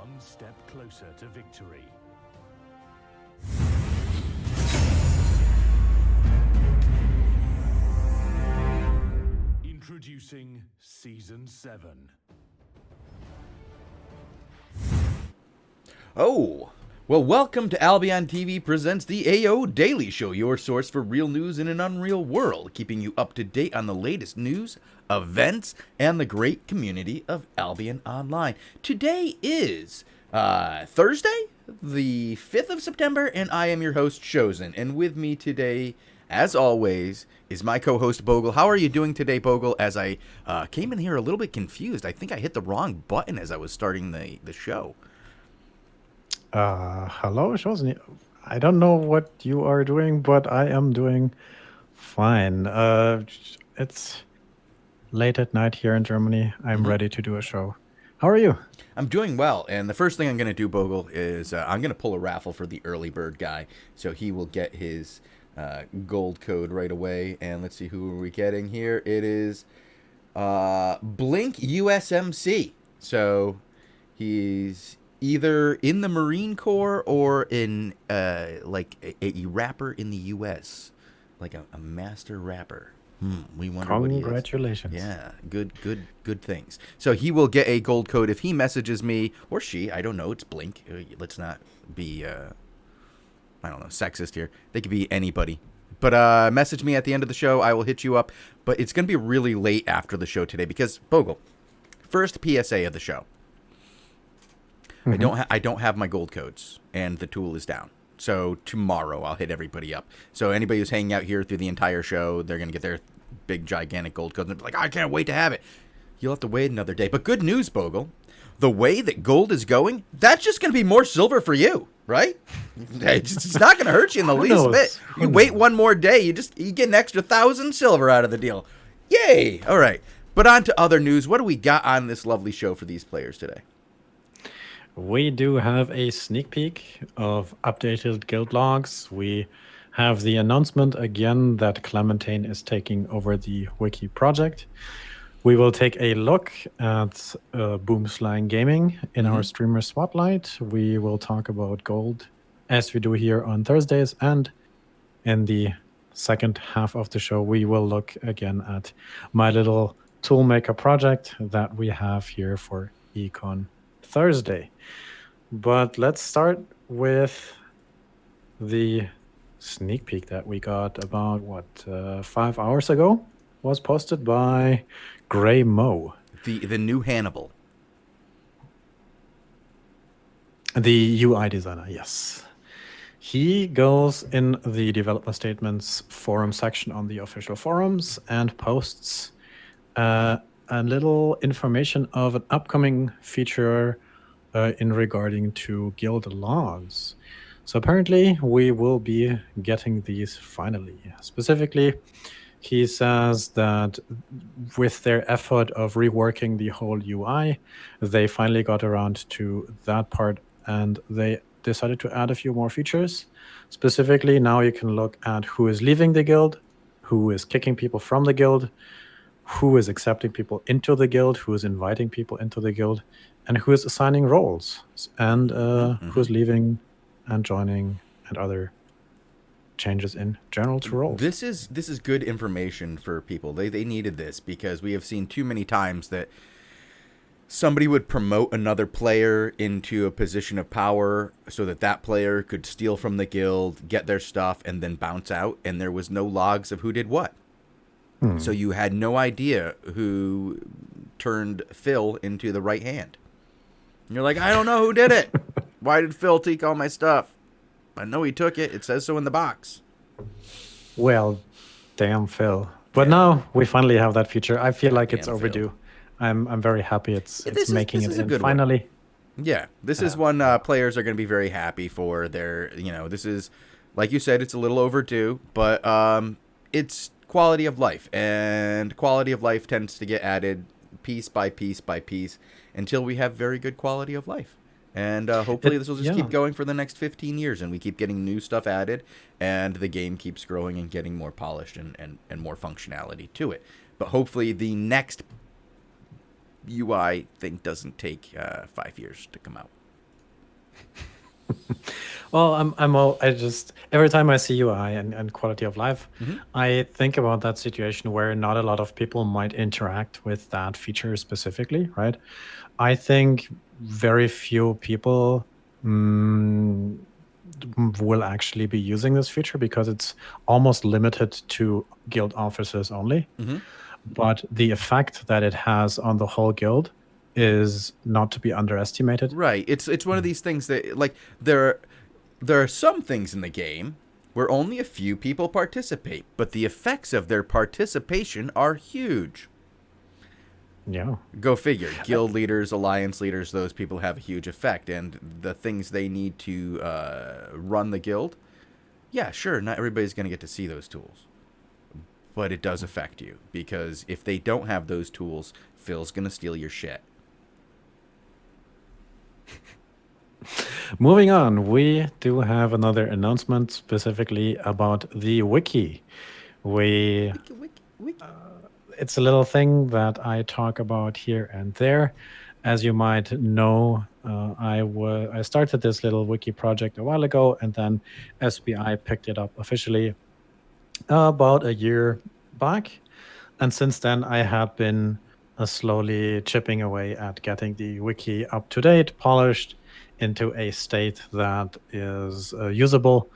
one step closer to victory. Introducing Season 7. Oh, well, welcome to Albion TV presents the AO Daily Show, your source for real news in an unreal world, keeping you up to date on the latest news, events, and the great community of Albion Online. Today is Thursday, the 5th of September, and I am your host, Shozen. And with me today, as always, is my co-host, Bogul. How are you doing today, Bogul? As I came in here a little bit confused. I think I hit the wrong button as I was starting the show. Hello, Shozen. I don't know what you are doing, but I am doing fine. It's late at night here in Germany. I'm ready to do a show. How are you? I'm doing well, and the first thing I'm going to do, Bogle, is I'm going to pull a raffle for the early bird guy, so he will get his gold code right away. And let's see, who are we getting here? It is Blink USMC. So he's either in the Marine Corps or in like a rapper in the U.S., like a master rapper. We wonder what he is. Congratulations. Yeah, good things. So he will get a gold code if he messages me, or she, I don't know, it's Blink. Let's not be, I don't know, sexist here. They could be anybody. But message me at the end of the show. I will hit you up. But it's going to be really late after the show today because, Bogle, first PSA of the show. I don't have my gold codes, and the tool is down. So tomorrow I'll hit everybody up. So anybody who's hanging out here through the entire show, they're gonna get their big gigantic gold codes and be like, I can't wait to have it. You'll have to wait another day. But good news, Bogle. The way that gold is going, that's just gonna be more silver for you, right? It's not gonna hurt you in the least bit. You wait one more day, you get an extra 1,000 silver out of the deal. Yay! All right. But on to other news. What do we got on this lovely show for these players today? We do have a sneak peek of updated guild logs. We have the announcement again that Clementine is taking over the wiki project. We will take a look at Boomslang Gaming in our streamer spotlight. We will talk about gold as we do here on Thursdays. And in the second half of the show, we will look again at my little toolmaker project that we have here for Econ Thursday. But let's start with the sneak peek that we got about 5 hours ago. Was posted by Gray Mo, the new Hannibal, the UI designer. Yes, he goes in the developer statements forum section on the official forums and posts a little information of an upcoming feature in regarding to guild logs. So apparently we will be getting these finally. Specifically, he says that with their effort of reworking the whole UI, they finally got around to that part and they decided to add a few more features. Specifically, now you can look at who is leaving the guild, who is kicking people from the guild, who is accepting people into the guild, who is inviting people into the guild, and who is assigning roles, and who's leaving and joining, and other changes in general to roles. This is good information for people. They needed this because we have seen too many times that somebody would promote another player into a position of power so that that player could steal from the guild, get their stuff, and then bounce out, and there was no logs of who did what. So you had no idea who turned Phil into the right hand. And you're like, I don't know who did it. Why did Phil take all my stuff? I know he took it. It says so in the box. Well, damn Phil. But now we finally have that feature. I feel like it's Damn overdue. Phil. I'm very happy it's making it in finally. Yeah, this is one players are going to be very happy for. This is, like you said, it's a little overdue, but it's quality of life, and quality of life tends to get added piece by piece by piece until we have very good quality of life. And hopefully this will just keep going for the next 15 years, and we keep getting new stuff added, and the game keeps growing and getting more polished and more functionality to it. But hopefully the next UI thing doesn't take 5 years to come out. Well, I just every time I see UI and quality of life, I think about that situation where not a lot of people might interact with that feature specifically, right? I think very few people mm, will actually be using this feature because it's almost limited to guild officers only. But the effect that it has on the whole guild is not to be underestimated. Right. It's one of these things that like there are some things in the game where only a few people participate, but the effects of their participation are huge. Yeah. Go figure. Guild leaders, alliance leaders, those people have a huge effect, and the things they need to run the guild. Yeah, sure, not everybody's going to get to see those tools, but it does affect you because if they don't have those tools, Phil's going to steal your shit. Moving on, we do have another announcement specifically about the wiki. We It's a little thing that I talk about here and there. As you might know, I started this little wiki project a while ago, and then SBI picked it up officially about a year back. And since then, I have been slowly chipping away at getting the wiki up to date, polished into a state that is usable.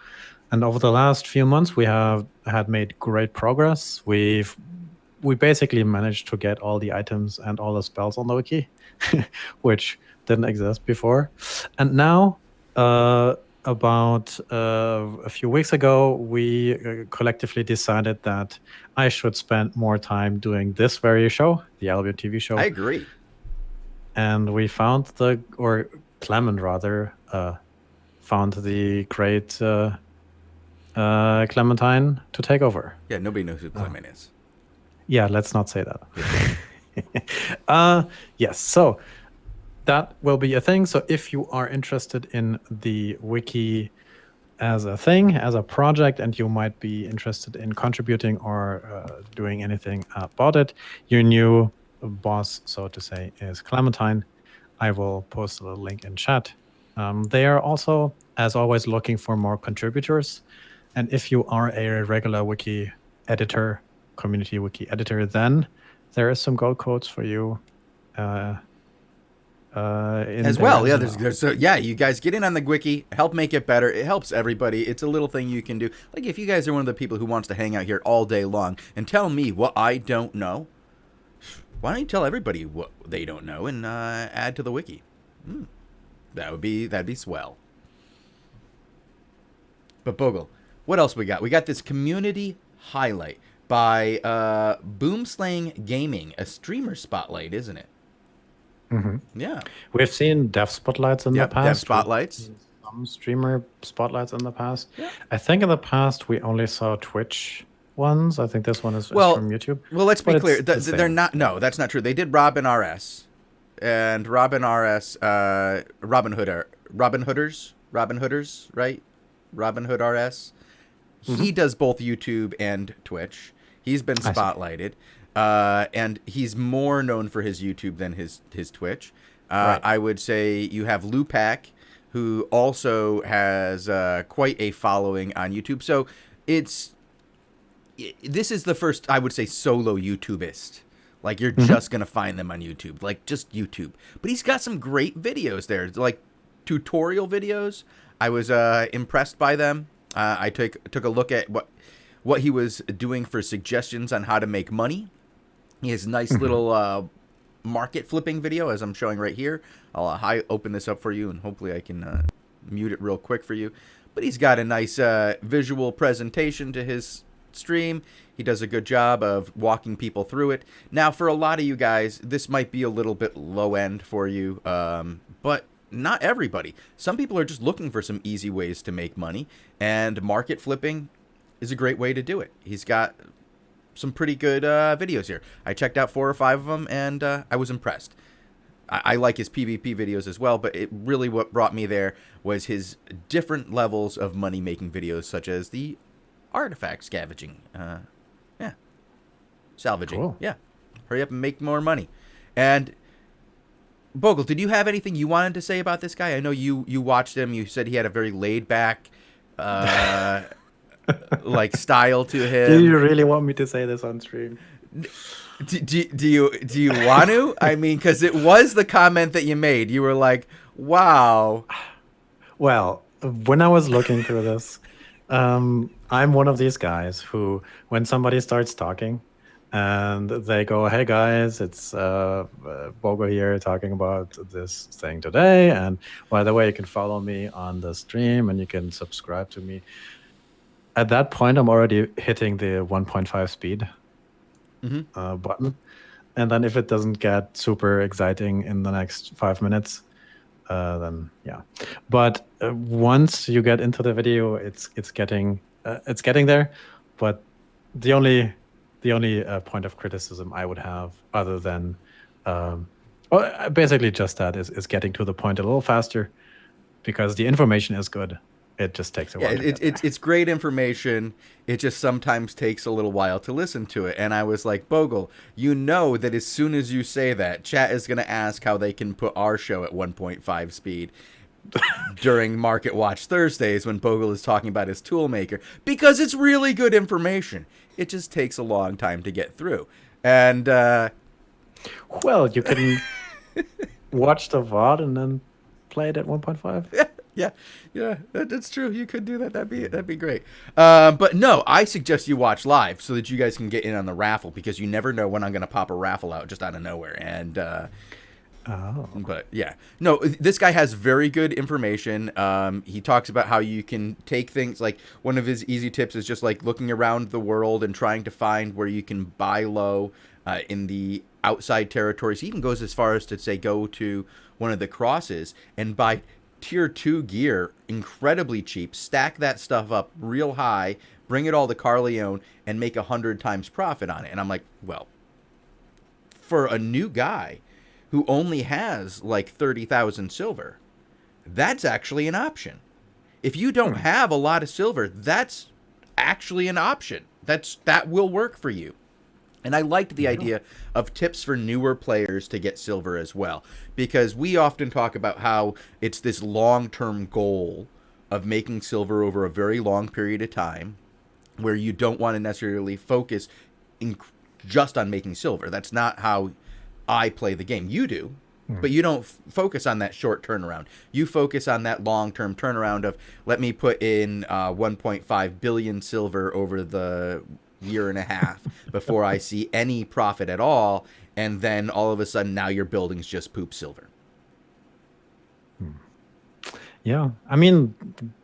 And over the last few months, we have had made great progress. We basically managed to get all the items and all the spells on the wiki, which didn't exist before. And now, about a few weeks ago, we collectively decided that I should spend more time doing this very show, the Albion TV show. I agree. And we found Clement rather, found the great Clementine to take over. Yeah, nobody knows who Clement is. Yeah, let's not say that. Yes, so that will be a thing. So if you are interested in the wiki as a thing, as a project, and you might be interested in contributing or doing anything about it, your new boss, so to say, is Clementine. I will post a little link in chat. They are also, as always, looking for more contributors. And if you are a regular wiki editor, community wiki editor, then there is some gold codes for you as well. Yeah, there's so yeah, you guys get in on the wiki, help make it better. It helps everybody. It's a little thing you can do. Like if you guys are one of the people who wants to hang out here all day long and tell me what I don't know, why don't you tell everybody what they don't know and add to the wiki? That'd be swell. But Bogul, what else we got? We got this community highlight by Boomslang Gaming, a streamer spotlight, isn't it? Yeah. We've seen dev spotlights in the past. Dev spotlights. Some streamer spotlights in the past. Yeah. I think in the past we only saw Twitch ones. I think this one is from YouTube. Well, let's be clear. They're not. No, that's not true. They did Robin RS, and Robin RS, Robin Hooders, right? Robin Hood RS. He does both YouTube and Twitch. He's been spotlighted. And he's more known for his YouTube than his Twitch. Right. I would say you have Lupac, who also has quite a following on YouTube. So this is the first, I would say, solo YouTubist. Like, you're just going to find them on YouTube. Like, just YouTube. But he's got some great videos there. Like, tutorial videos. I was impressed by them. I took a look at what he was doing for suggestions on how to make money. He has a nice little market flipping video, as I'm showing right here. I'll open this up for you, and hopefully I can mute it real quick for you. But he's got a nice visual presentation to his stream. He does a good job of walking people through it. Now, for a lot of you guys, this might be a little bit low end for you, but not everybody. Some people are just looking for some easy ways to make money, and market flipping is a great way to do it. He's got some pretty good videos here. I checked out 4 or 5 of them, and I was impressed. I like his PvP videos as well, but really what brought me there was his different levels of money-making videos, such as the artifact scavenging. Salvaging. Cool. Yeah. Hurry up and make more money. And Bogle, did you have anything you wanted to say about this guy? I know you watched him. You said he had a very laid back, like style to him. Do you really want me to say this on stream? Do you want to? I mean, because it was the comment that you made. You were like, "Wow." Well, when I was looking through this, I'm one of these guys who, when somebody starts talking, and they go, "Hey guys, it's Bogo here talking about this thing today. And by the way, you can follow me on the stream and you can subscribe to me." At that point, I'm already hitting the 1.5 speed button. And then if it doesn't get super exciting in the next 5 minutes, then yeah. But once you get into the video, it's getting there. But the only point of criticism I would have, other than basically just that, is getting to the point a little faster, because the information is good. It just takes a while. Yeah, it's great information. It just sometimes takes a little while to listen to it. And I was like, Bogle, you know that as soon as you say that, chat is going to ask how they can put our show at 1.5 speed during Market Watch Thursdays when Bogle is talking about his tool maker, because it's really good information. It just takes a long time to get through. And well, you can watch the VOD and then play it at 1.5. Yeah, that's true. You could do that. That'd be great. But no, I suggest you watch live so that you guys can get in on the raffle, because you never know when I'm going to pop a raffle out just out of nowhere. And but yeah, no, this guy has very good information. He talks about how you can take things, like one of his easy tips is just like looking around the world and trying to find where you can buy low in the outside territories. He even goes as far as to say go to one of the crosses and buy tier 2 gear incredibly cheap, stack that stuff up real high, bring it all to Carleone, and make 100 times profit on it. And I'm like, well, for a new guy who only has like 30,000 silver, that's actually an option. If you don't have a lot of silver, that's actually an option. That will work for you. And I liked the idea of tips for newer players to get silver as well, because we often talk about how it's this long-term goal of making silver over a very long period of time, where you don't want to necessarily focus just on making silver. That's not how I play the game. You do, but you don't focus on that short turnaround. You focus on that long-term turnaround of, let me put in 1.5 billion silver over the year and a half before I see any profit at all, and then all of a sudden now your buildings just poop silver. Yeah, I mean,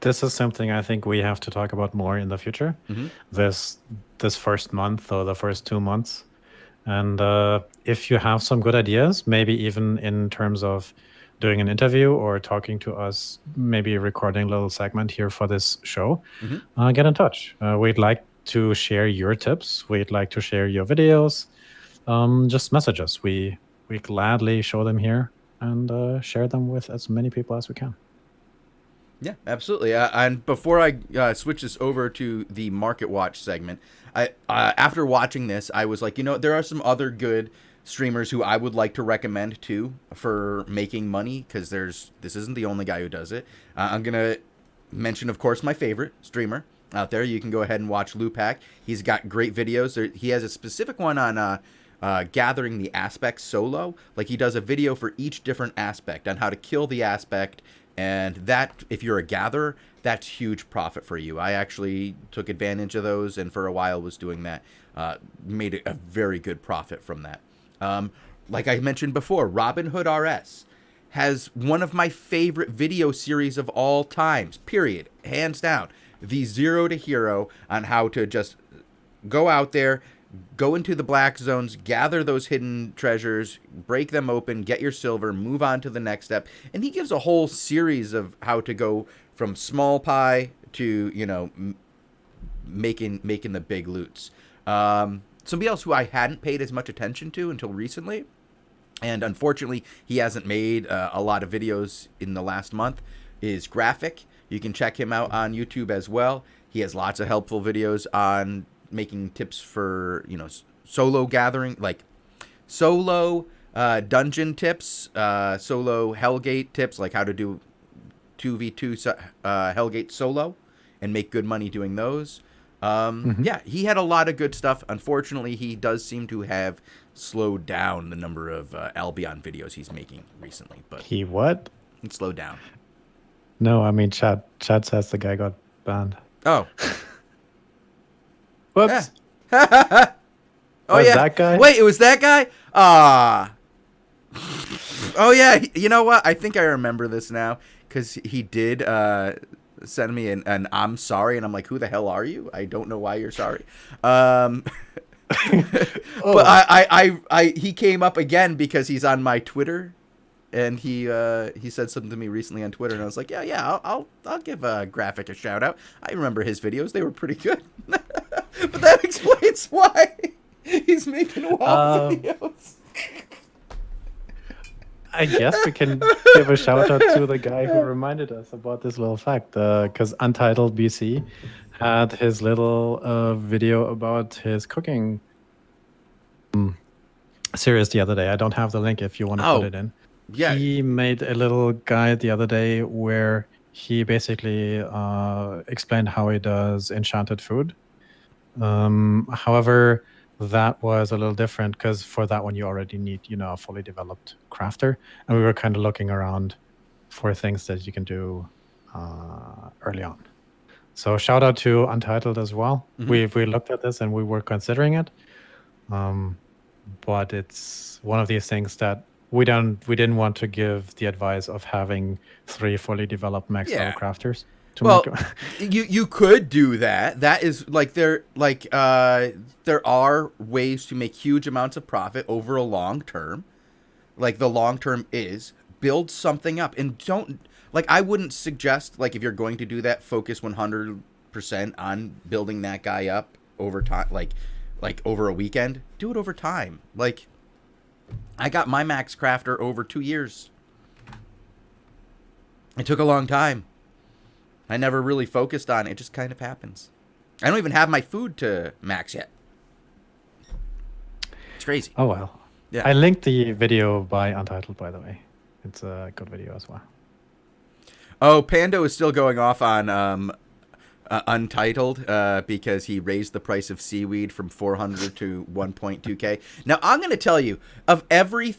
this is something I think we have to talk about more in the future. This first month or the first 2 months, and if you have some good ideas, maybe even in terms of doing an interview or talking to us, maybe recording a little segment here for this show, get in touch. We'd like to share your tips. We'd like to share your videos. Just message us. We gladly show them here and share them with as many people as we can. Yeah, absolutely. And before I switch this over to the Market Watch segment, I after watching this, I was like, there are some other good streamers who I would like to recommend too for making money, because this isn't the only guy who does it. I'm gonna mention, of course, my favorite streamer out there. You can go ahead and watch Lupac. He's got great videos. He has a specific one on gathering the aspects solo. Like, he does a video for each different aspect on how to kill the aspect, and that, if you're a gatherer, that's huge profit for you. I actually took advantage of those, and for a while was doing that. Made a very good profit from that. Like I mentioned before, Robin Hood RS has one of my favorite video series of all times, period, hands down. The 0 to hero on how to just go out there, go into the black zones, gather those hidden treasures, break them open, get your silver, move on to the next step. And he gives a whole series of how to go from small pie to, making the big loots. Somebody else who I hadn't paid as much attention to until recently, and unfortunately he hasn't made a lot of videos in the last month, is Graphic. You can check him out on YouTube as well. He has lots of helpful videos on making tips for, solo gathering, like solo dungeon tips, solo Hellgate tips, like how to do 2v2 Hellgate solo and make good money doing those. Yeah, he had a lot of good stuff. Unfortunately, he does seem to have slowed down the number of Albion videos he's making recently. But He what? he slowed down. No, I mean, Chad says the guy got banned. Oh. Whoops. Oh, Was yeah. that guy? Wait, it was that guy? Ah. Oh, yeah. You know what? I think I remember this now because he did send me an I'm sorry. And I'm like, who the hell are you? I don't know why you're sorry. But he came up again because he's on my Twitter. And he said something to me recently on Twitter, and I was like, yeah, I'll give Graphic a shout out. I remember his videos; they were pretty good. But that explains why he's making wild videos. I guess we can give a shout out to the guy who reminded us about this little fact, because Untitled BC had his little video about his cooking series the other day. I don't have the link if you want to put it in. Yeah. He made a little guide the other day where he basically explained how he does enchanted food. However, that was a little different because for that one you already need, a fully developed crafter, and we were kind of looking around for things that you can do early on. So shout out to Untitled as well. Mm-hmm. We looked at this and we were considering it, but it's one of these things that we didn't want to give the advice of having 3 fully developed max level crafters. Well, you could do that. That is there are ways to make huge amounts of profit over a long term. Like the long term is build something up and don't I wouldn't suggest if you're going to do that, focus 100% on building that guy up over time, like over a weekend. Do it over time. I got my max crafter over 2 years. It took a long time. I never really focused on it. It just kind of happens. I don't even have my food to max yet. It's crazy. Oh, well. Yeah. I linked the video by Untitled, by the way. It's a good video as well. Oh, Pando is still going off on Untitled because he raised the price of seaweed from 400 to 1.2k. Now, I'm going to tell you, of every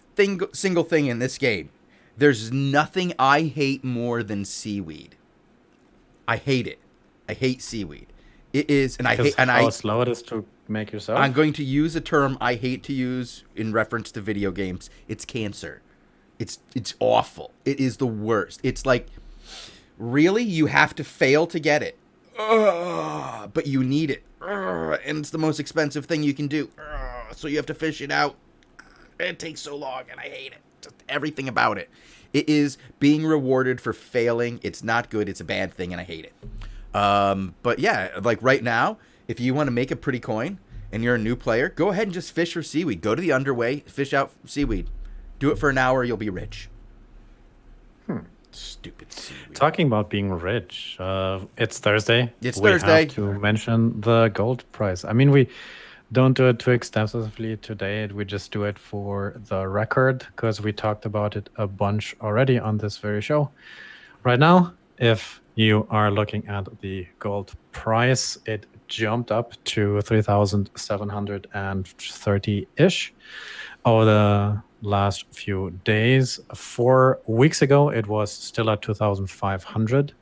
single thing in this game, there's nothing I hate more than seaweed. I hate it. I hate seaweed. It is, and how slow it is to make yourself. I'm going to use a term I hate to use in reference to video games. It's cancer. It's awful. It is the worst. It's really, you have to fail to get it. But you need it. And it's the most expensive thing you can do. So you have to fish it out. It takes so long, and I hate it. Just everything about it. It is being rewarded for failing. It's not good. It's a bad thing, and I hate it. But yeah, right now, if you want to make a pretty coin and you're a new player, go ahead and just fish for seaweed. Go to the underway, fish out seaweed. Do it for an hour, you'll be rich. Stupid seaweed. Talking about being rich, it's Thursday. It's Thursday. We have to mention the gold price. I mean, we don't do it too extensively today. We just do it for the record because we talked about it a bunch already on this very show. Right now, if you are looking at the gold price, it jumped up to 3,730-ish over the last few days. 4 weeks ago, it was still at 2,500.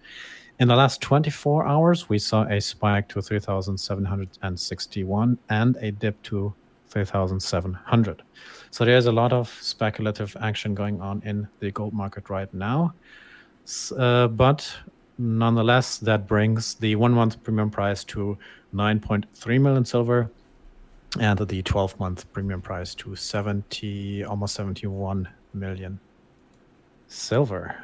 In the last 24 hours, we saw a spike to 3,761 and a dip to 3,700. So there's a lot of speculative action going on in the gold market right now. But nonetheless, that brings the 1 month premium price to 9.3 million silver and the 12-month premium price to almost 71 million silver.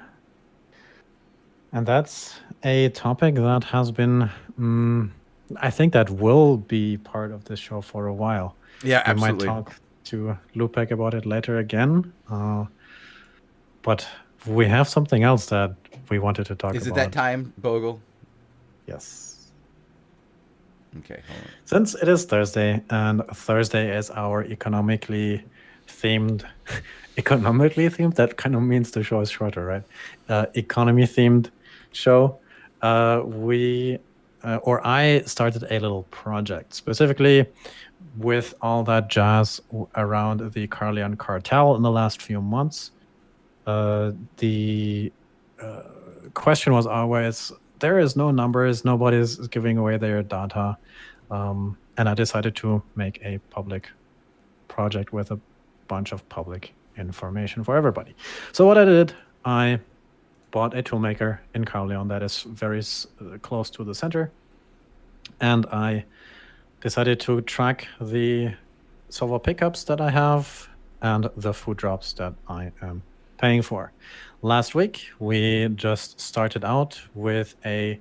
And that's a topic that has been, I think that will be part of this show for a while. Yeah, absolutely. I might talk to Lupek about it later again. But we have something else that we wanted to talk about. Is it that time, Bogul? Yes. Okay, hold on. Since it is Thursday, and Thursday is our economically themed, economically themed. That kind of means the show is shorter, right? Economy themed show. I started a little project specifically with all that jazz around the Carleon cartel in the last few months. The question was always, there is no numbers, nobody's giving away their data. And I decided to make a public project with a bunch of public information for everybody. So what I did, I bought a toolmaker in Carleon that is very close to the center. And I decided to track the silver pickups that I have and the food drops that I am paying for. Last week, we just started out with a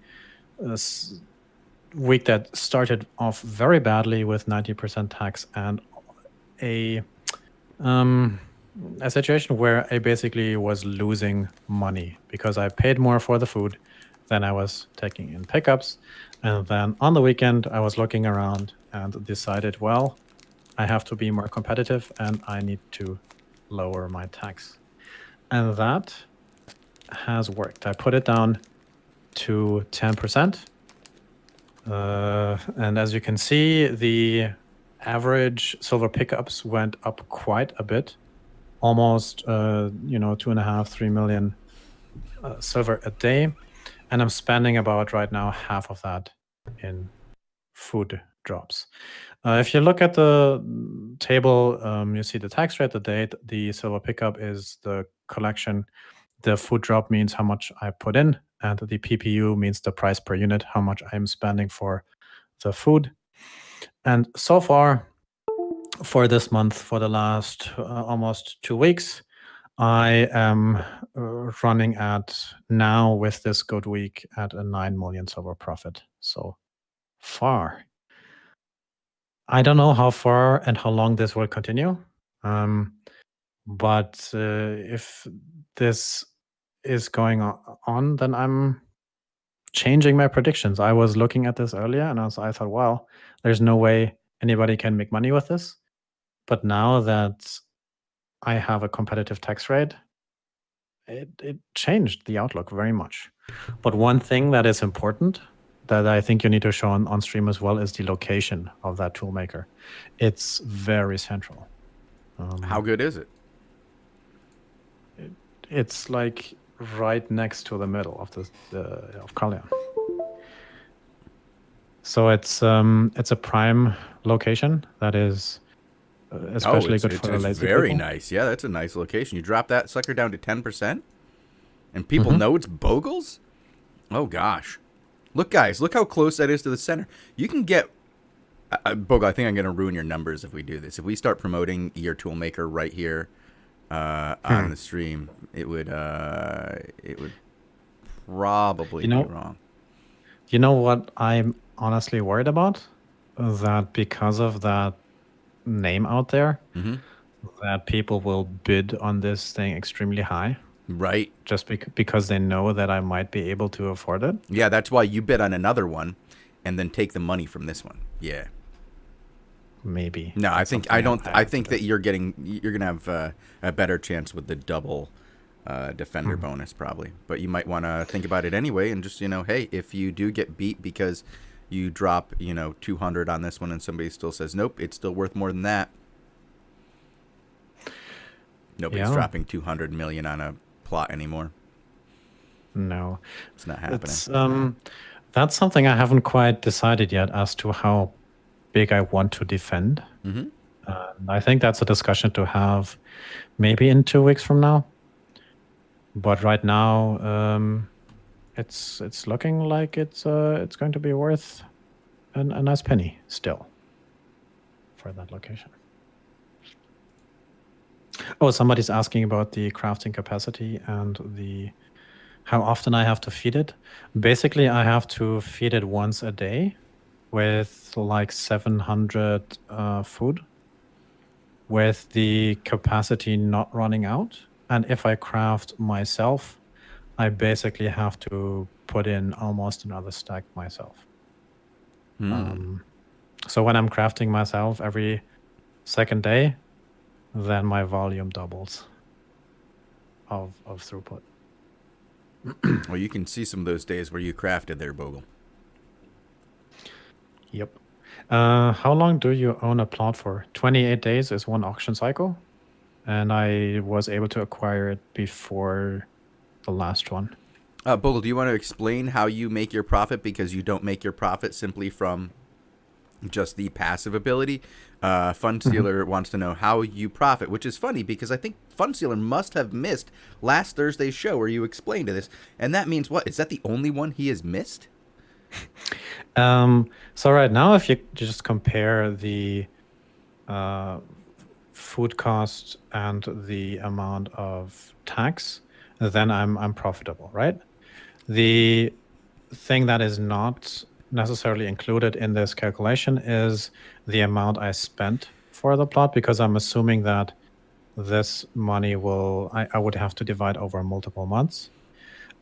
week that started off very badly with 90% tax and a situation where I basically was losing money because I paid more for the food than I was taking in pickups. And then on the weekend, I was looking around and decided, well, I have to be more competitive and I need to lower my tax. And that has worked. I put it down to 10%. And as you can see, the average silver pickups went up quite a bit, almost 2.5, 3 million silver a day. And I'm spending about right now half of that in food drops. If you look at the table, you see the tax rate, the date, the silver pickup is the collection. The food drop means how much I put in, and the PPU means the price per unit, how much I'm spending for the food. And so far, for this month, for the last almost 2 weeks, I am running at now with this good week at a 9 million silver profit so far. I don't know how far and how long this will continue. But if this is going on, then I'm changing my predictions. I was looking at this earlier and I thought, wow, there's no way anybody can make money with this. But now that I have a competitive tax rate, it changed the outlook very much. But one thing that is important that I think you need to show on stream as well is the location of that toolmaker. It's very central. How good is it? It's like right next to the middle of of Carleon. So it's a prime location that is especially good for the lazy people. Very nice. Yeah, that's a nice location. You drop that sucker down to 10%, and people know it's Bogul's? Oh, gosh. Look, guys, look how close that is to the center. You can get... Bogul, I think I'm going to ruin your numbers if we do this. If we start promoting your toolmaker right here on the stream, it would probably be wrong. You know what I'm honestly worried about? That because of that name out there, that people will bid on this thing extremely high. Right. Just because they know that I might be able to afford it. Yeah, that's why you bid on another one and then take the money from this one. Yeah. Maybe. No, I think that you're gonna have a better chance with the double defender bonus probably. But you might want to think about it anyway and just, hey, if you do get beat because you drop, 200 on this one and somebody still says, nope, it's still worth more than that. Nobody's dropping 200 million on a plot anymore. No. It's not happening. It's, that's something I haven't quite decided yet as to how big I want to defend. I think that's a discussion to have maybe in 2 weeks from now. But right now, it's looking like it's going to be worth a nice penny still for that location. Oh, somebody's asking about the crafting capacity and how often I have to feed it. Basically, I have to feed it once a day with like 700 food, with the capacity not running out. And if I craft myself, I basically have to put in almost another stack myself. So when I'm crafting myself every second day, then my volume doubles of throughput. Well, you can see some of those days where you crafted there, Bogul. Yep. How long do you own a plot for? 28 days is one auction cycle, and I was able to acquire it before the last one. Bogul, do you want to explain how you make your profit? Because you don't make your profit simply from just the passive ability. Fun Stealer wants to know how you profit, which is funny because I think Fun Stealer must have missed last Thursday's show where you explained this. And that means what? Is that the only one he has missed? So right now, if you just compare the food cost and the amount of tax, then I'm profitable, right? The thing that is not necessarily included in this calculation is the amount I spent for the plot, because I'm assuming that this money I would have to divide over multiple months.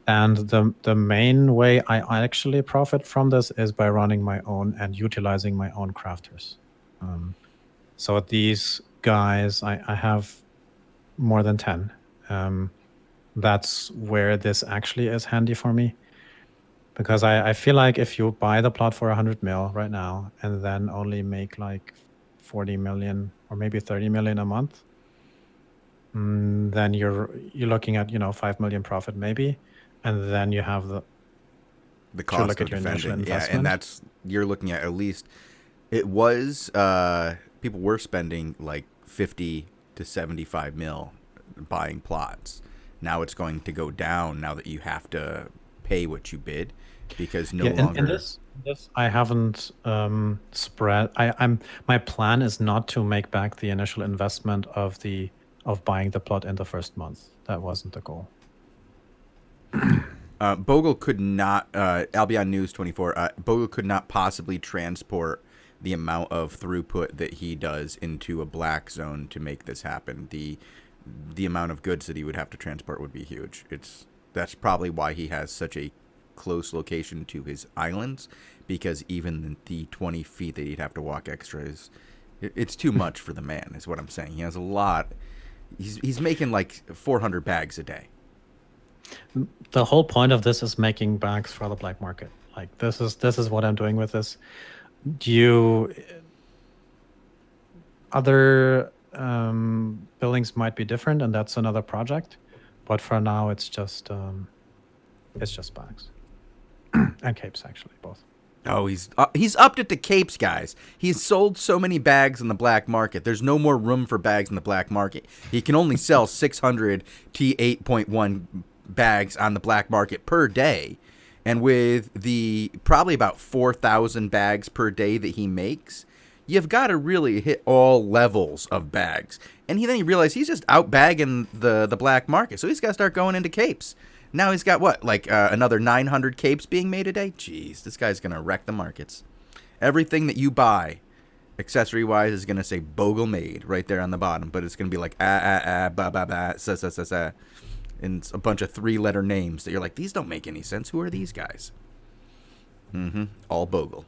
And the main way I actually profit from this is by running my own and utilizing my own crafters. So these guys, I have more than 10. That's where this actually is handy for me. Because I feel like if you buy the plot for 100 mil right now and then only make like 40 million or maybe 30 million a month, then you're looking at 5 million profit maybe, and then you have the cost of defending. Yeah, and you're looking at least it was people were spending like 50 to 75 mil buying plots. Now it's going to go down now that you have to pay what you bid, because no longer. In this I haven't spread. My plan is not to make back the initial investment of buying the plot in the first month. That wasn't the goal. Bogul could not. Albion News 24. Bogul could not possibly transport the amount of throughput that he does into a black zone to make this happen. The amount of goods that he would have to transport would be huge. That's probably why he has such a close location to his islands, because even the 20 feet that he'd have to walk extra it's too much for the man, is what I'm saying. He has a lot. He's making like 400 bags a day. The whole point of this is making bags for the black market. Like this is what I'm doing with this. Other billings might be different, and that's another project. But for now, it's just bags and capes, actually, both. Oh, he's upped it to capes, guys. He's sold so many bags in the black market. There's no more room for bags in the black market. He can only sell 600 T8.1 bags on the black market per day. And with the probably about 4,000 bags per day that he makes, you've got to really hit all levels of bags. And then he realized he's just out bagging the black market. So he's got to start going into capes. Now he's got what, like another 900 capes being made a day? Jeez, this guy's going to wreck the markets. Everything that you buy, accessory-wise, is going to say Bogul made right there on the bottom. But it's going to be like, ba, ba, ba, sa, sa, sa, sa. And a bunch of 3-letter names that you're like, these don't make any sense. Who are these guys? All Bogul.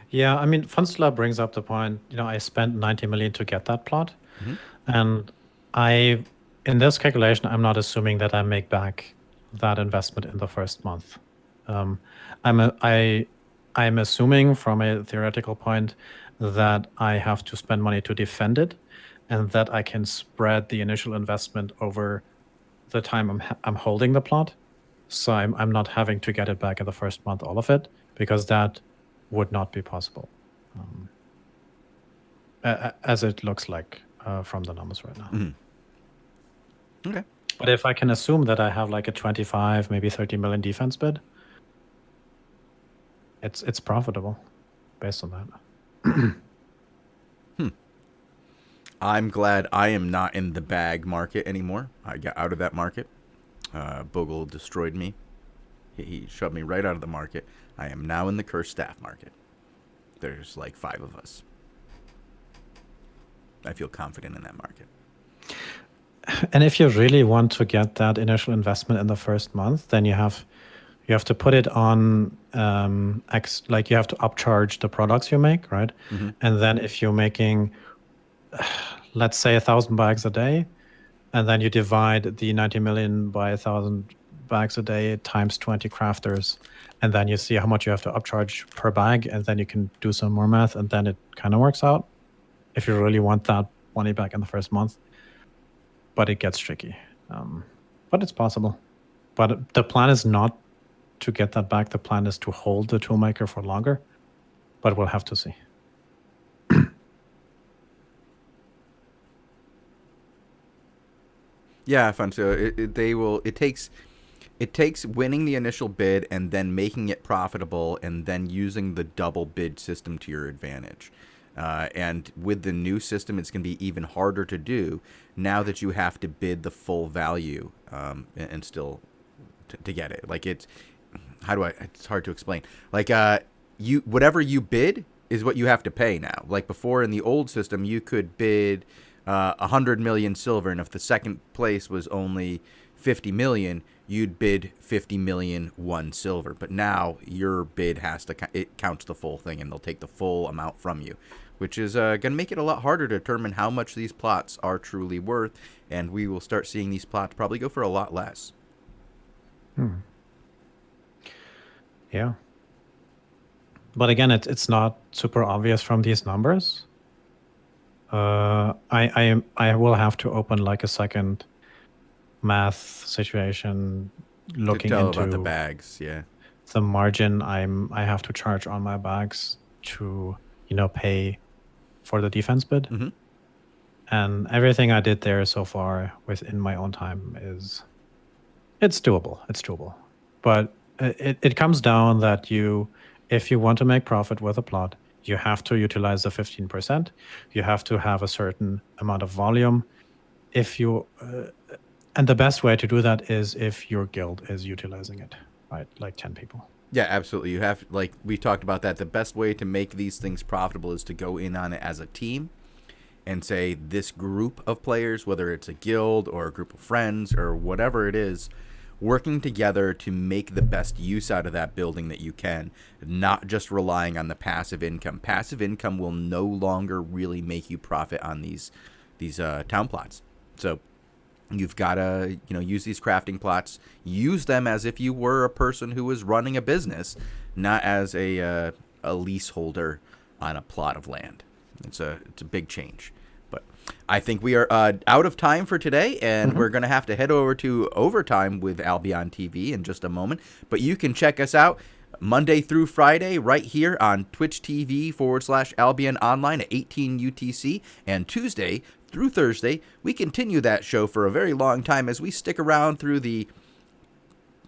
Yeah, I mean, Funstler brings up the point, I spent 90 million to get that plot. And in this calculation, I'm not assuming that I make back that investment in the first month. I'm assuming from a theoretical point that I have to spend money to defend it, and that I can spread the initial investment over the time I'm holding the plot. So I'm not having to get it back in the first month, all of it, because that would not be possible, as it looks like from the numbers right now. Okay. But if I can assume that I have like a 25, maybe 30 million defense bid, it's profitable based on that. I'm glad I am not in the bag market anymore. I got out of that market. Bogul destroyed me. He shoved me right out of the market. I am now in the cursed staff market. There's like 5 of us. I feel confident in that market. And if you really want to get that initial investment in the first month, then you have to put it on like you have to upcharge the products you make, right? And then if you're making let's say 1,000 bags a day, and then you divide the 90 million by 1,000 bags a day times 20 crafters, and then you see how much you have to upcharge per bag, and then you can do some more math, and then it kind of works out if you really want that money back in the first month. But it gets tricky. But it's possible. But the plan is not to get that back. The plan is to hold the toolmaker for longer, but we'll have to see. Yeah, fun. So it takes winning the initial bid and then making it profitable and then using the double bid system to your advantage. And with the new system, it's going to be even harder to do now that you have to bid the full value and still to get it. Like it's hard to explain. Like whatever you bid is what you have to pay now. Like before in the old system, you could bid 100 million silver, and if the second place was only 50 million, you'd bid 50 million 1 silver. But now your bid it counts the full thing, and they'll take the full amount from you, which is going to make it a lot harder to determine how much these plots are truly worth, and we will start seeing these plots probably go for a lot less. Yeah. But again, it's not super obvious from these numbers. I will have to open like a second math situation looking to tell into about the bags, yeah. the margin I have to charge on my bags to pay for the defense bid. Mm-hmm. And everything I did there so far within my own time it's doable. It's doable. But it comes down that if you want to make profit with a plot, you have to utilize the 15%. You have to have a certain amount of volume. And the best way to do that is if your guild is utilizing it, right? Like 10 people. Yeah, absolutely. You have, like we talked about that. The best way to make these things profitable is to go in on it as a team and say this group of players, whether it's a guild or a group of friends or whatever it is, working together to make the best use out of that building that you can, not just relying on the passive income. Passive income will no longer really make you profit on these town plots. So you've got to use these crafting plots, use them as if you were a person who was running a business, not as a leaseholder on a plot of land. It's a big change. But I think we are out of time for today, and we're going to have to head over to overtime with Albion TV in just a moment. But you can check us out Monday through Friday right here on Twitch TV/Albion Online at 18 UTC, and Tuesday through Thursday, we continue that show for a very long time as we stick around through the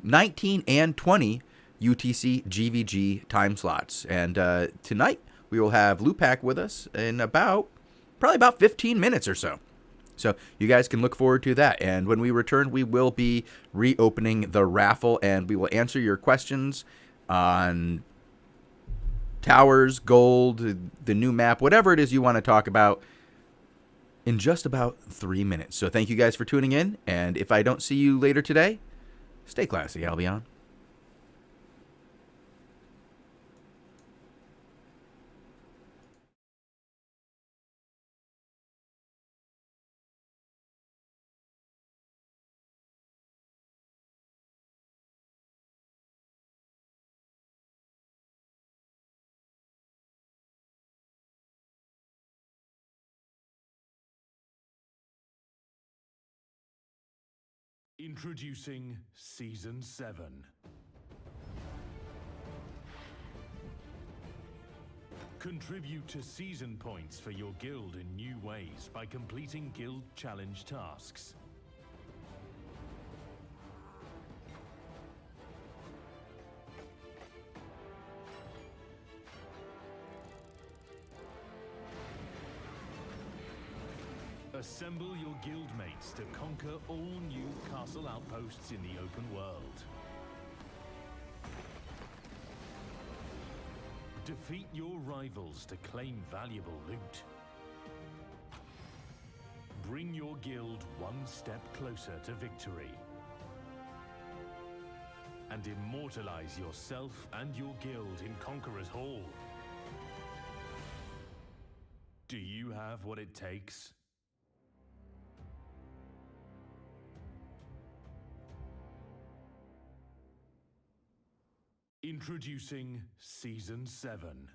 19 and 20 UTC GVG time slots. And tonight, we will have Lupak with us in probably about 15 minutes or so. So you guys can look forward to that. And when we return, we will be reopening the raffle, and we will answer your questions on towers, gold, the new map, whatever it is you want to talk about in just about 3 minutes. So thank you guys for tuning in. And if I don't see you later today, stay classy, Albion. Introducing Season 7. Contribute to season points for your guild in new ways by completing guild challenge tasks. Assemble your guildmates to conquer all new castle outposts in the open world. Defeat your rivals to claim valuable loot. Bring your guild one step closer to victory. And immortalize yourself and your guild in Conqueror's Hall. Do you have what it takes? Introducing Season 7.